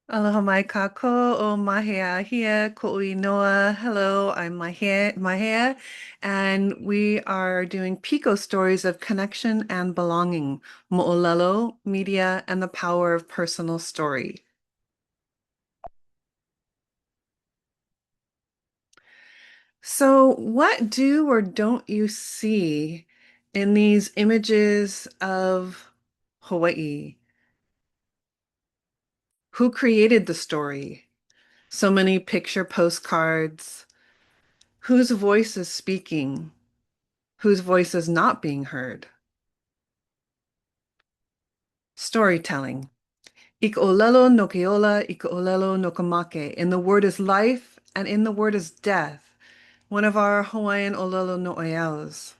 Aloha mai kako o Māhea Ahia ko'ui noa. Hello, I'm Māhea, and we are doing PIKO Stories of Connection and Belonging, ʻŌlelo, Media, and the Power of Personal Story. So, what do or don't you see in these images of Hawaii? Who created the story? So many picture postcards. Whose voice is speaking? Whose voice is not being heard? Storytelling. ʻIke ʻŌlelo no ke ola, ʻike ʻŌlelo no ka make. In the word is life, and in the word is death. One of our Hawaiian ʻŌlelo noʻeaus.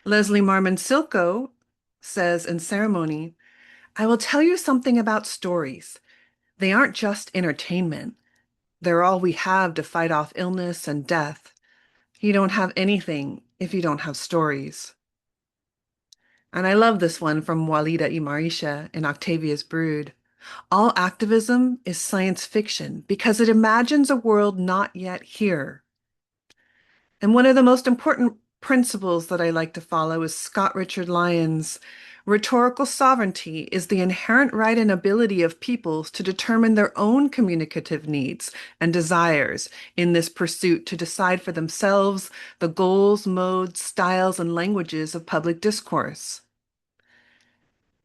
Leslie Marmon Silko says in ceremony, I will tell you something about stories. They aren't just entertainment. They're all we have to fight off illness and death. You don't have anything if you don't have stories. And I love this one from Walida Imarisha in Octavia's Brood. All activism is science fiction because it imagines a world not yet here. And one of the most important principles that I like to follow is Scott Richard Lyon's rhetorical sovereignty is the inherent right and ability of peoples to determine their own communicative needs and desires in this pursuit to decide for themselves the goals, modes, styles, and languages of public discourse.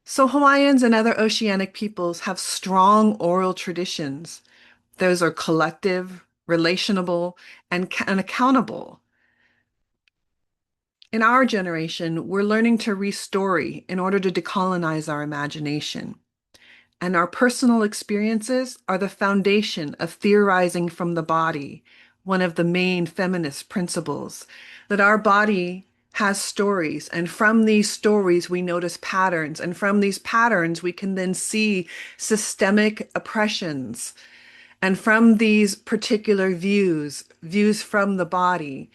So Hawaiians and other oceanic peoples have strong oral traditions. Those are collective, relationable, and accountable. In our generation, we're learning to restory in order to decolonize our imagination. And our personal experiences are the foundation of theorizing from the body, one of the main feminist principles, that our body has stories, and from these stories we notice patterns, and from these patterns we can then see systemic oppressions. And from these particular views from the body,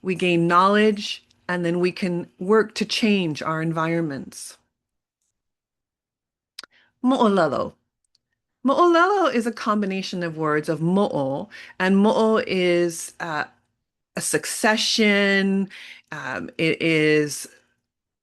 we gain knowledge, and then we can work to change our environments. Mo'olelo. Mo'olelo is a combination of words of mo'o, and mo'o is a succession. It is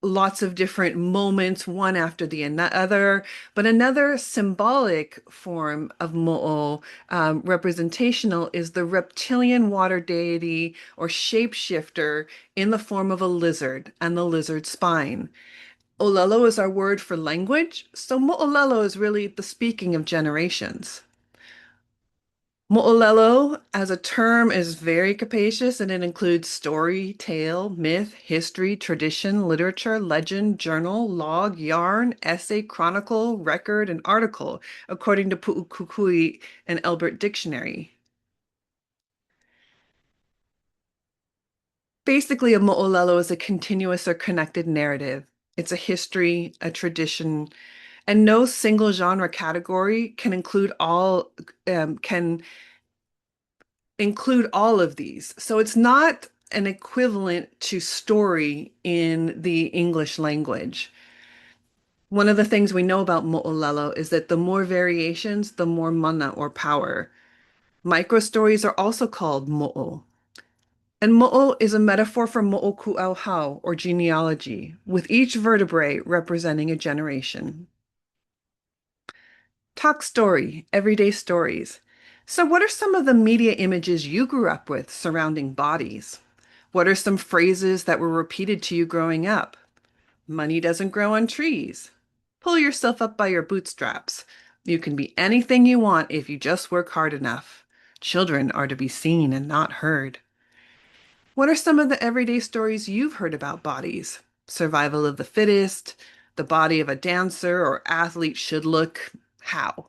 lots of different moments, one after the other. But another symbolic form of mo'o, representational, is the reptilian water deity or shapeshifter in the form of a lizard and the lizard spine. Olelo is our word for language, so mo'olelo is really the speaking of generations. Mo'olelo as a term is very capacious and it includes story, tale, myth, history, tradition, literature, legend, journal, log, yarn, essay, chronicle, record, and article, according to Pu'ukukui and Elbert Dictionary. Basically, a mo'olelo is a continuous or connected narrative. It's a history, a tradition, and no single genre category can include all of these. So it's not an equivalent to story in the English language. One of the things we know about mo'olelo is that the more variations, the more mana or power. Micro stories are also called mo'o. And mo'o is a metaphor for mo'oku'auhau or genealogy, with each vertebrae representing a generation. Talk story, everyday stories. So, what are some of the media images you grew up with surrounding bodies? What are some phrases that were repeated to you growing up? Money doesn't grow on trees. Pull yourself up by your bootstraps. You can be anything you want if you just work hard enough. Children are to be seen and not heard. What are some of the everyday stories you've heard about bodies? Survival of the fittest, the body of a dancer or athlete should look how?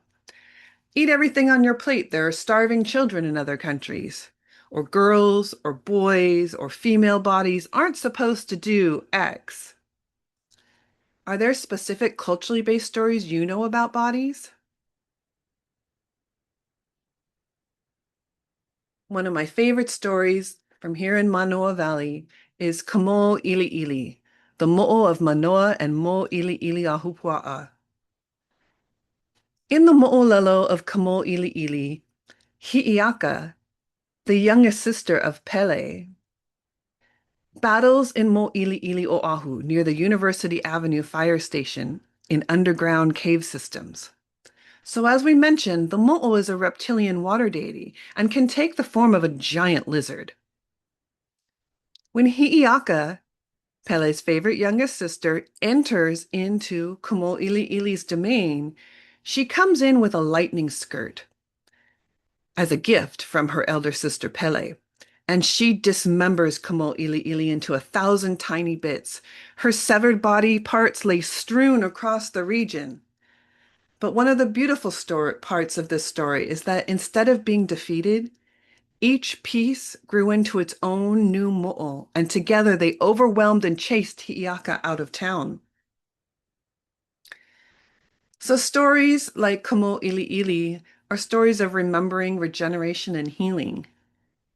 Eat everything on your plate. There are starving children in other countries. Or girls or boys or female bodies aren't supposed to do X. Are there specific culturally based stories you know about bodies? One of my favorite stories from here in Manoa Valley is Kamo Ili Ili, the mo'o of Manoa and Mo Ili Ili Ahupua'a. In the mo'olelo of Kamo'ili'ili, Hi'iaka, the youngest sister of Pele, battles in Mo'ili'ili Oahu near the University Avenue fire station in underground cave systems. So as we mentioned, the mo'o is a reptilian water deity and can take the form of a giant lizard. When Hi'iaka, Pele's favorite youngest sister, enters into Kumo'ili'ili's domain, she comes in with a lightning skirt as a gift from her elder sister Pele. And she dismembers Kumo'ili'ili into 1,000 tiny bits. Her severed body parts lay strewn across the region. But one of the beautiful parts of this story is that instead of being defeated, each piece grew into its own new mo'o, and together they overwhelmed and chased Hi'iaka out of town. So stories like Kumo'ili'ili are stories of remembering, regeneration, and healing.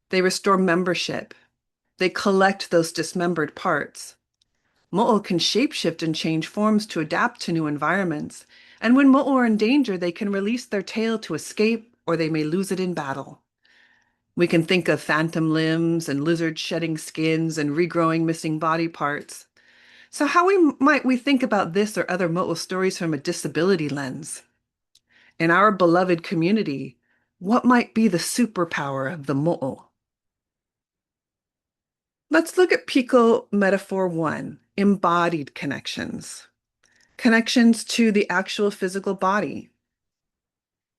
They restore membership. They collect those dismembered parts. Mo'o can shapeshift and change forms to adapt to new environments. And when mo'o are in danger, they can release their tail to escape, or they may lose it in battle. We can think of phantom limbs and lizards shedding skins and regrowing missing body parts. So how might we think about this or other mo'o stories from a disability lens? In our beloved community, what might be the superpower of the mo'o? Let's look at PIKO Metaphor 1, embodied connections. Connections to the actual physical body.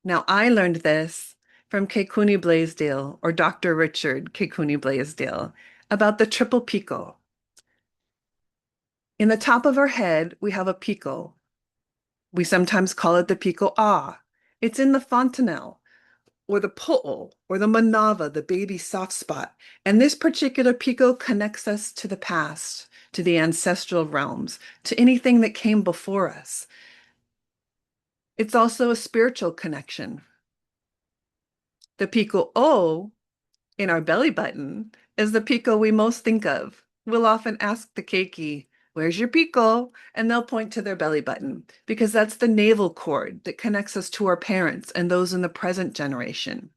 Now, I learned this from Kekuni Blaisdell, or Dr. Richard Kekuni Blaisdell, about the triple PIKO. In the top of our head, we have a PIKO. We sometimes call it the PIKO A. It's in the fontanelle, or the po'o, or the manava, the baby soft spot. And this particular PIKO connects us to the past, to the ancestral realms, to anything that came before us. It's also a spiritual connection. The PIKO O in our belly button is the PIKO we most think of. We'll often ask the keiki, "Where's your PIKO?" And they'll point to their belly button because that's the navel cord that connects us to our parents and those in the present generation.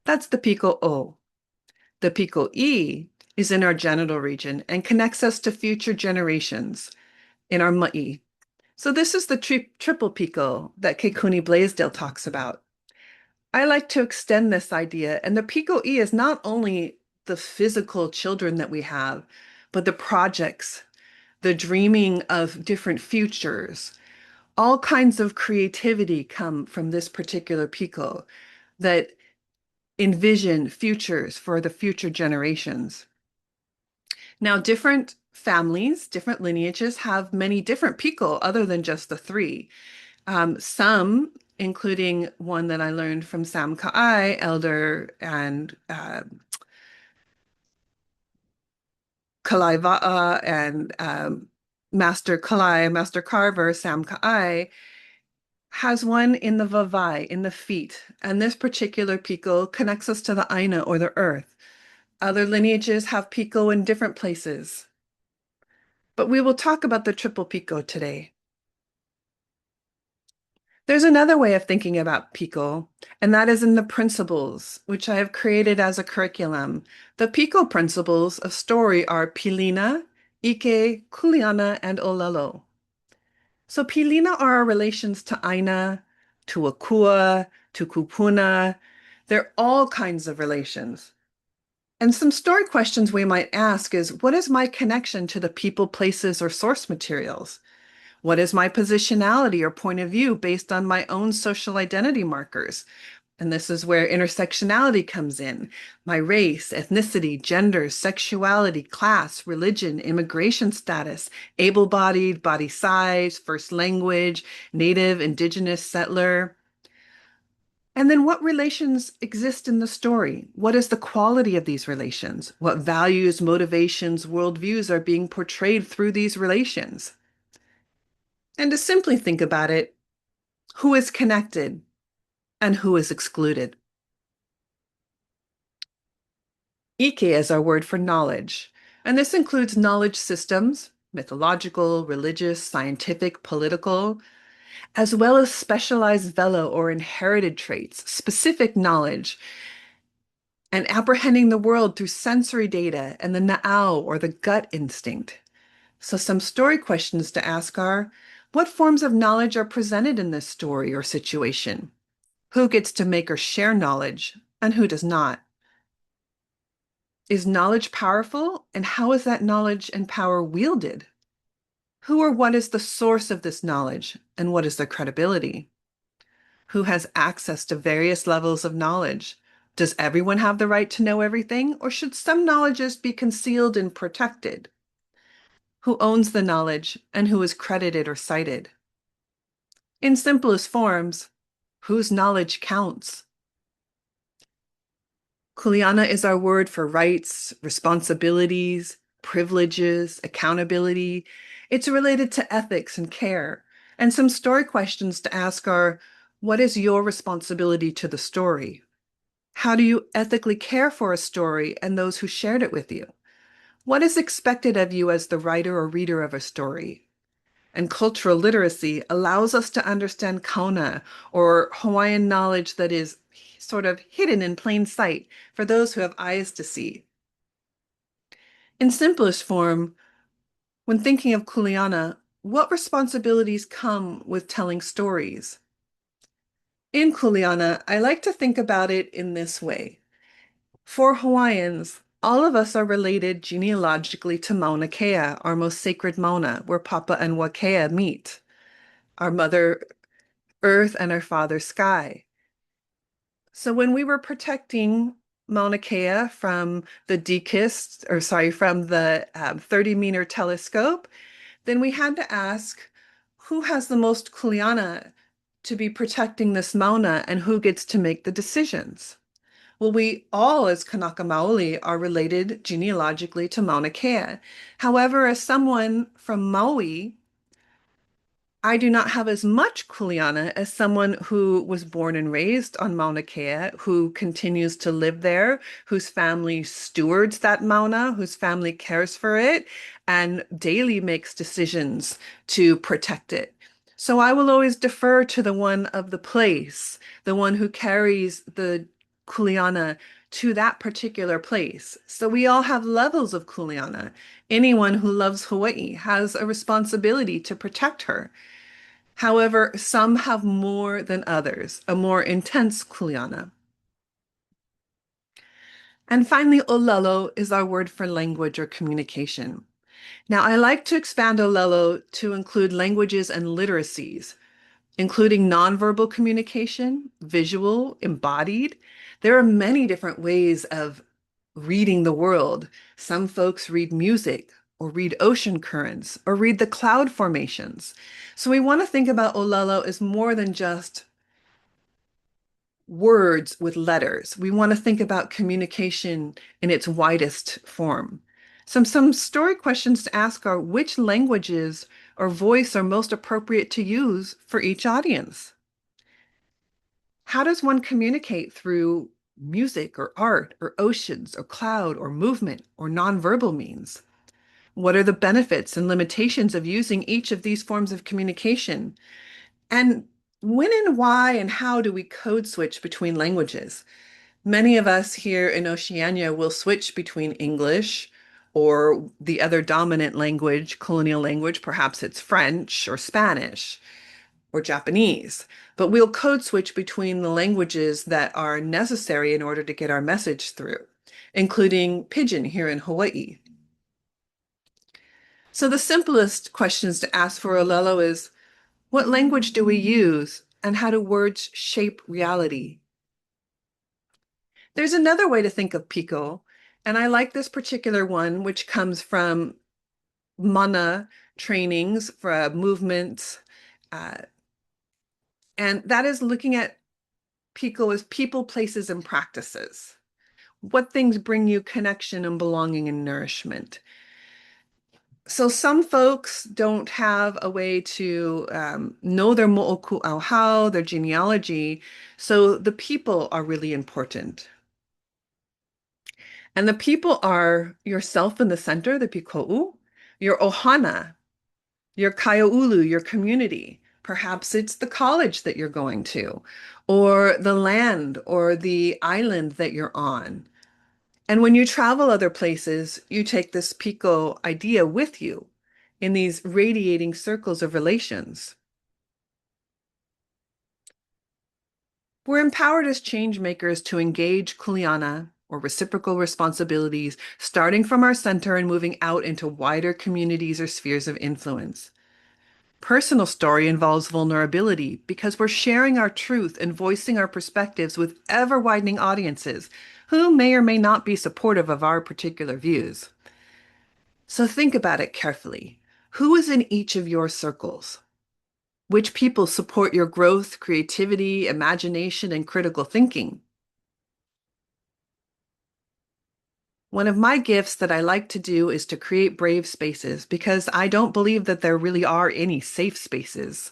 That's the PIKO O. The PIKO E is in our genital region and connects us to future generations in our ma'i. So this is the triple PIKO that Kekuni Blaisdell talks about. I like to extend this idea, and the PIKO E is not only the physical children that we have, but the projects, the dreaming of different futures. All kinds of creativity come from this particular PIKO that envision futures for the future generations. Now, different families, different lineages have many different PIKO other than just the three. Some, including one that I learned from Sam Ka'ai, elder and Kalai Va'a and Master Kalai, Master Carver, Sam Ka'ai, has one in the vavai, in the feet. And this particular PIKO connects us to the Aina or the earth. Other lineages have PIKO in different places. But we will talk about the triple PIKO today. There's another way of thinking about PIKO, and that is in the principles, which I have created as a curriculum. The PIKO principles of story are Pilina, ʻIke, Kuleana, and ʻŌlelo. So Pilina are our relations to Aina, to Akua, to Kupuna. They're all kinds of relations. And some story questions we might ask is, what is my connection to the people, places, or source materials? What is my positionality or point of view based on my own social identity markers? And this is where intersectionality comes in. My race, ethnicity, gender, sexuality, class, religion, immigration status, able-bodied, body size, first language, native, indigenous, settler. And then what relations exist in the story? What is the quality of these relations? What values, motivations, worldviews are being portrayed through these relations? And to simply think about it, who is connected and who is excluded? ʻIke is our word for knowledge, and this includes knowledge systems, mythological, religious, scientific, political. as well as specialized velo or inherited traits, specific knowledge, and apprehending the world through sensory data and the na'au or the gut instinct. So some story questions to ask are, what forms of knowledge are presented in this story or situation? Who gets to make or share knowledge and who does not? Is knowledge powerful, and how is that knowledge and power wielded? Who or what is the source of this knowledge, and what is their credibility? Who has access to various levels of knowledge? Does everyone have the right to know everything, or should some knowledges be concealed and protected? Who owns the knowledge, and who is credited or cited? In simplest forms, whose knowledge counts? Kuleana is our word for rights, responsibilities, privileges, accountability. It's related to ethics and care. And some story questions to ask are, what is your responsibility to the story? How do you ethically care for a story and those who shared it with you? What is expected of you as the writer or reader of a story? And cultural literacy allows us to understand kauna, or Hawaiian knowledge that is sort of hidden in plain sight for those who have eyes to see. In simplest form, when thinking of Kuleana, what responsibilities come with telling stories? In Kuleana, I like to think about it in this way. For Hawaiians, all of us are related genealogically to Mauna Kea, our most sacred Mauna, where Papa and Wakea meet, our mother Earth and our father Sky. So when we were protecting Mauna Kea from the DKIST, or sorry, from the 30-meter telescope, then we had to ask, who has the most kuleana to be protecting this Mauna and who gets to make the decisions? Well, we all, as Kanaka Maoli, are related genealogically to Mauna Kea. However, as someone from Maui, I do not have as much kuleana as someone who was born and raised on Mauna Kea, who continues to live there, whose family stewards that Mauna, whose family cares for it, and daily makes decisions to protect it. So I will always defer to the one of the place, the one who carries the kuleana to that particular place. So we all have levels of kuleana. Anyone who loves Hawaii has a responsibility to protect her. However, some have more than others, a more intense kuleana. And finally, ʻŌlelo is our word for language or communication. Now, I like to expand ʻŌlelo to include languages and literacies, including nonverbal communication, visual, embodied. There are many different ways of reading the world. Some folks read music or read ocean currents or read the cloud formations. So we want to think about ʻŌlelo as more than just words with letters. We want to think about communication in its widest form. Some story questions to ask are, which languages or voice are most appropriate to use for each audience? How does one communicate through music or art or oceans or cloud or movement or nonverbal means? What are the benefits and limitations of using each of these forms of communication? And when and why and how do we code switch between languages? Many of us here in Oceania will switch between English or the other dominant language, colonial language, perhaps it's French or Spanish or Japanese, but we'll code switch between the languages that are necessary in order to get our message through, including Pidgin here in Hawaii. So the simplest questions to ask for ʻŌlelo is, what language do we use and how do words shape reality? There's another way to think of PIKO, and I like this particular one, which comes from mana trainings for movements, and that is looking at PIKO as people, places, and practices. What things bring you connection and belonging and nourishment? So some folks don't have a way to know their mo'oku'auhau, their genealogy, so the people are really important. And the people are yourself in the center, the piko'u, your ohana, your kaiōulu, your community, Perhaps it's the college that you're going to, or the land or the island that you're on. And when you travel other places, you take this PIKO idea with you in these radiating circles of relations. We're empowered as change makers to engage Kuleana, or reciprocal responsibilities, starting from our center and moving out into wider communities or spheres of influence. Personal story involves vulnerability because we're sharing our truth and voicing our perspectives with ever-widening audiences who may or may not be supportive of our particular views. So think about it carefully. Who is in each of your circles? Which people support your growth, creativity, imagination, and critical thinking? One of my gifts that I like to do is to create brave spaces because I don't believe that there really are any safe spaces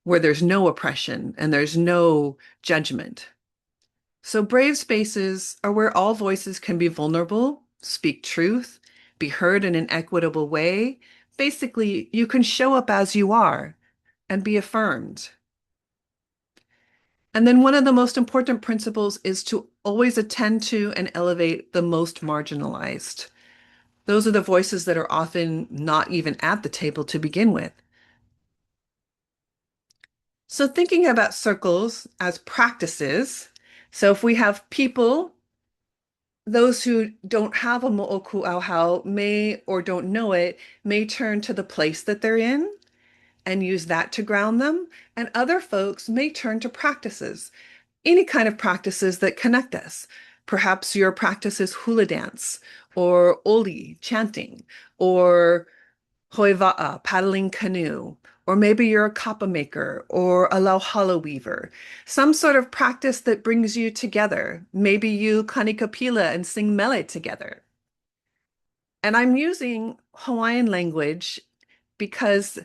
where there's no oppression and there's no judgment. So brave spaces are where all voices can be vulnerable, speak truth, be heard in an equitable way. Basically, you can show up as you are and be affirmed. And then one of the most important principles is to always attend to and elevate the most marginalized. Those are the voices that are often not even at the table to begin with. So thinking about circles as practices, so if we have people, those who don't have a mo'oku auhau may or don't know it, may turn to the place that they're in and use that to ground them. And other folks may turn to practices, any kind of practices that connect us. Perhaps your practice is hula dance or oli, chanting, or hoiva'a, paddling canoe, or maybe you're a kapa maker or a lauhala weaver, some sort of practice that brings you together. Maybe you kanikapila and sing mele together. And I'm using Hawaiian language because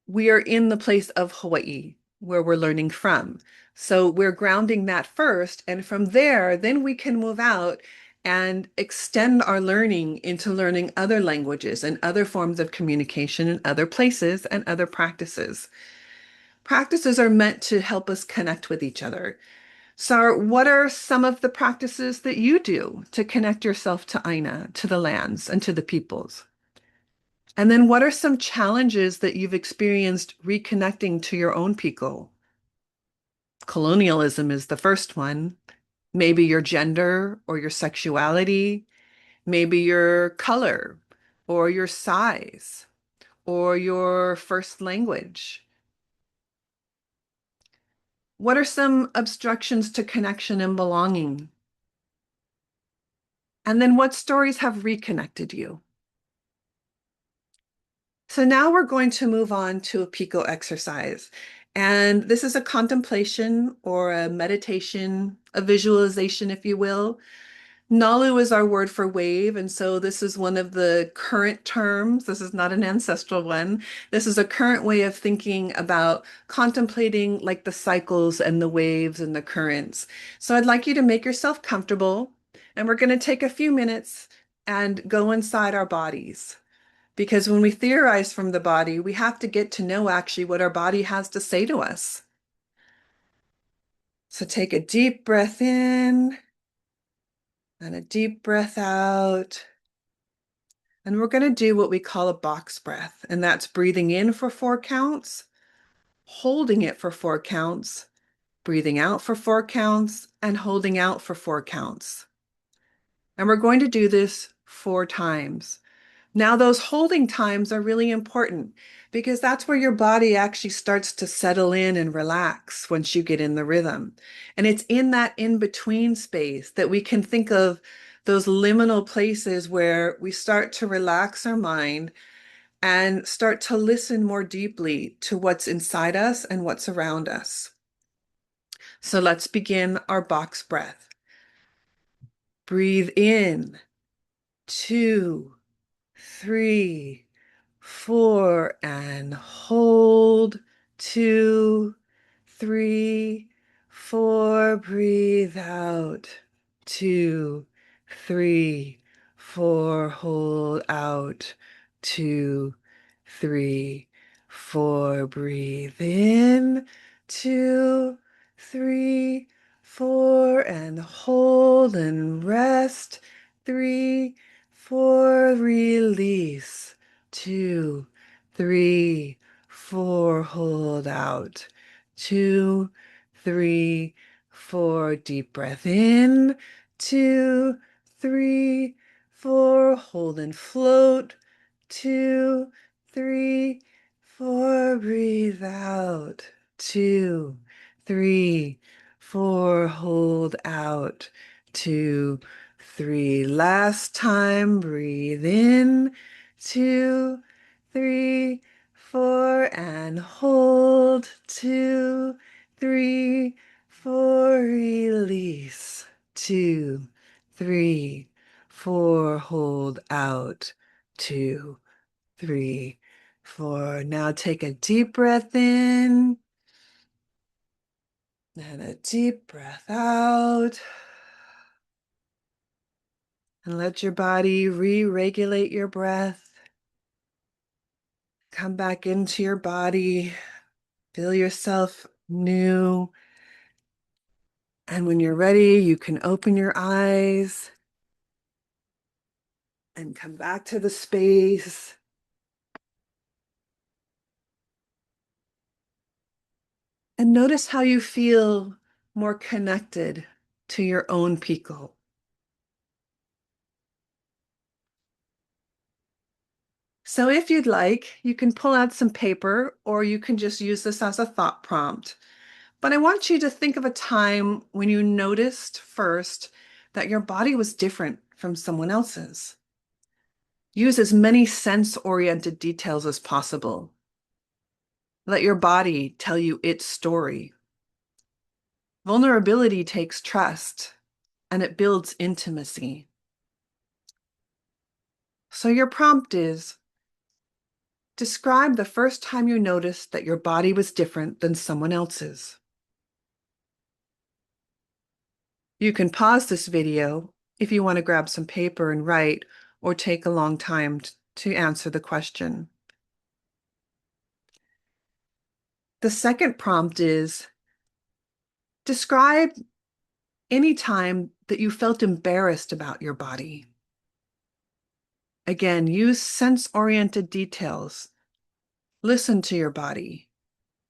we are in the place of Hawaii where we're learning from. So we're grounding that first, and from there, then we can move out and extend our learning into learning other languages and other forms of communication in other places and other practices. Practices are meant to help us connect with each other. So, what are some of the practices that you do to connect yourself to Aina, to the lands, and to the peoples? And then what are some challenges that you've experienced reconnecting to your own PIKO? Colonialism is the first one. Maybe your gender or your sexuality, maybe your color or your size or your first language. What are some obstructions to connection and belonging? And then what stories have reconnected you? So now we're going to move on to a PIKO exercise. And this is a contemplation or a meditation, a visualization, if you will. Nalu is our word for wave. And so this is one of the current terms. This is not an ancestral one. This is a current way of thinking about contemplating like the cycles and the waves and the currents. So I'd like you to make yourself comfortable. And we're going to take a few minutes and go inside our bodies. Because when we theorize from the body, we have to get to know actually what our body has to say to us. So take a deep breath in and a deep breath out. And we're going to do what we call a box breath. And that's breathing in for 4 counts, holding it for 4 counts, breathing out for 4 counts, and holding out for 4 counts. And we're going to do this 4 times. Now, those holding times are really important because that's where your body actually starts to settle in and relax once you get in the rhythm. And it's in that in-between space that we can think of those liminal places where we start to relax our mind and start to listen more deeply to what's inside us and what's around us. So let's begin our box breath. Breathe in, 2, 3, 4, and hold, 2, 3, 4, breathe out, 2, 3, 4, hold out, 2, 3, 4. Breathe in. 2, 3, 4, and hold and rest. 3, 4, release. 2, 3, 4, hold out. 2, 3, 4, deep breath in. 2, 3, 4, hold and float. 2, 3, 4, breathe out. 2, 3, 4, hold out. 2, 3, last time, breathe in. 2, 3, 4, and hold. 2, 3, 4, release. 2, 3, 4, hold out. 2, 3, 4. Now take a deep breath in and a deep breath out. And let your body re-regulate your breath. Come back into your body. Feel yourself new. And when you're ready, you can open your eyes and come back to the space. And notice how you feel more connected to your own PIKO. So if you'd like, you can pull out some paper or you can just use this as a thought prompt. But I want you to think of a time when you noticed first that your body was different from someone else's. Use as many sense-oriented details as possible. Let your body tell you its story. Vulnerability takes trust and it builds intimacy. So your prompt is, describe the first time you noticed that your body was different than someone else's. You can pause this video if you want to grab some paper and write or take a long time to answer the question. The second prompt is, describe any time that you felt embarrassed about your body. Again, use sense-oriented details. Listen to your body.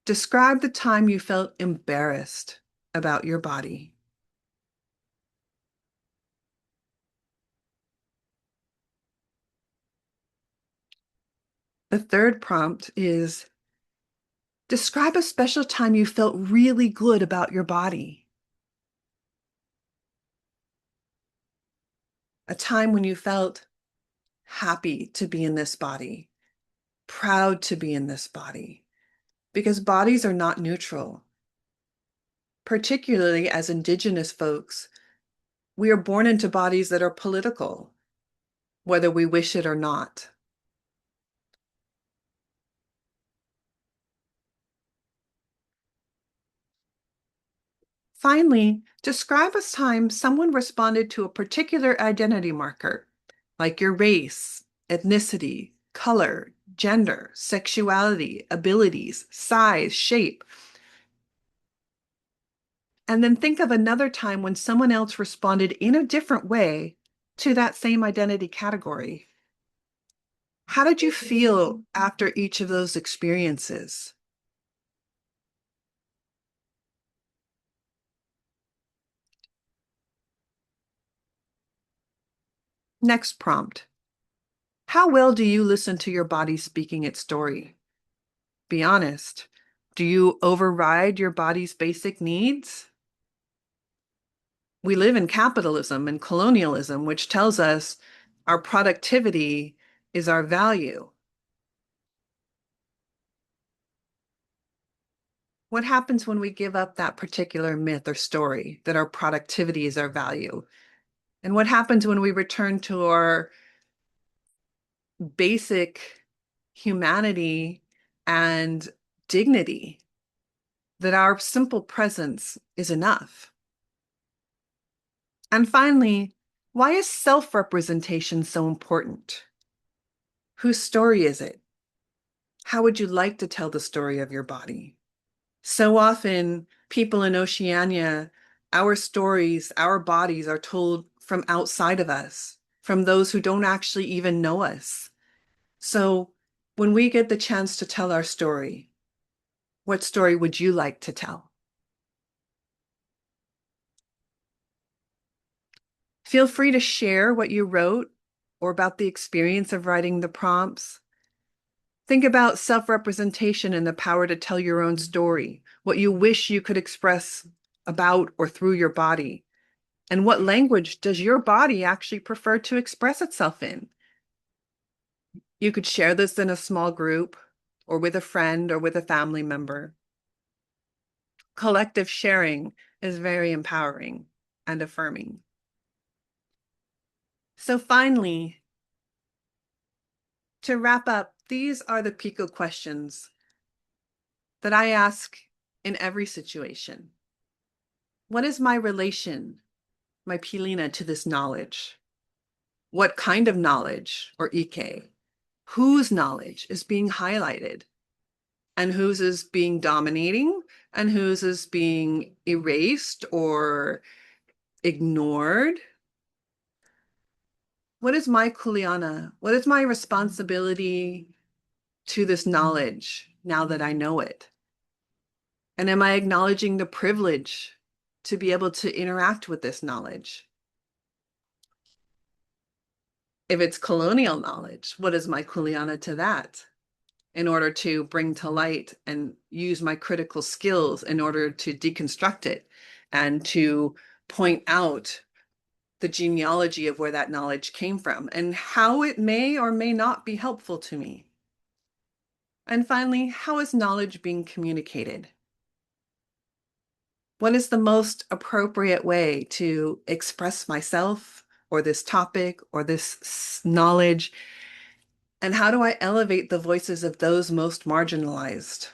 Describe the time you felt embarrassed about your body. The third prompt is, describe a special time you felt really good about your body. A time when you felt happy to be in this body, proud to be in this body, because bodies are not neutral. Particularly as Indigenous folks, we are born into bodies that are political, whether we wish it or not. Finally, describe a time someone responded to a particular identity marker, like your race, ethnicity, color, gender, sexuality, abilities, size, shape. And then think of another time when someone else responded in a different way to that same identity category. How did you feel after each of those experiences? Next prompt. How well do you listen to your body speaking its story? Be honest. Do you override your body's basic needs? We live in capitalism and colonialism, which tells us our productivity is our value. What happens when we give up that particular myth or story that our productivity is our value? And what happens when we return to our basic humanity and dignity, that our simple presence is enough? And finally, why is self-representation so important? Whose story is it? How would you like to tell the story of your body? So often, people in Oceania, our stories, our bodies are told from outside of us, from those who don't actually even know us. So, when we get the chance to tell our story, what story would you like to tell? Feel free to share what you wrote or about the experience of writing the prompts. Think about self-representation and the power to tell your own story, what you wish you could express about or through your body. And what language does your body actually prefer to express itself in? You could share this in a small group or with a friend or with a family member. Collective sharing is very empowering and affirming. So finally, to wrap up, these are the PIKO questions that I ask in every situation. What is my relation, my Pilina, to this knowledge? What kind of knowledge, or ʻIke? Whose knowledge is being highlighted? And whose is being dominating? And whose is being erased or ignored? What is my kuleana? What is my responsibility to this knowledge now that I know it? And am I acknowledging the privilege to be able to interact with this knowledge? If it's colonial knowledge, what is my kuleana to that in order to bring to light and use my critical skills in order to deconstruct it and to point out the genealogy of where that knowledge came from and how it may or may not be helpful to me? And finally, how is knowledge being communicated? What is the most appropriate way to express myself or this topic or this knowledge? And how do I elevate the voices of those most marginalized?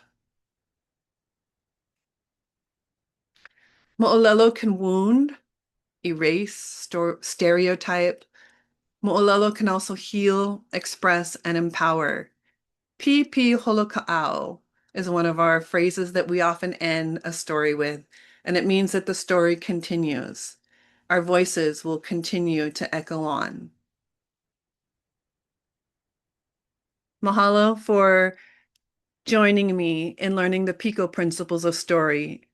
Mo'olelo can wound, erase, stereotype. Mo'olelo can also heal, express, and empower. Pipi holoka'au is one of our phrases that we often end a story with, and it means that the story continues. Our voices will continue to echo on. Mahalo for joining me in learning the PIKO principles of story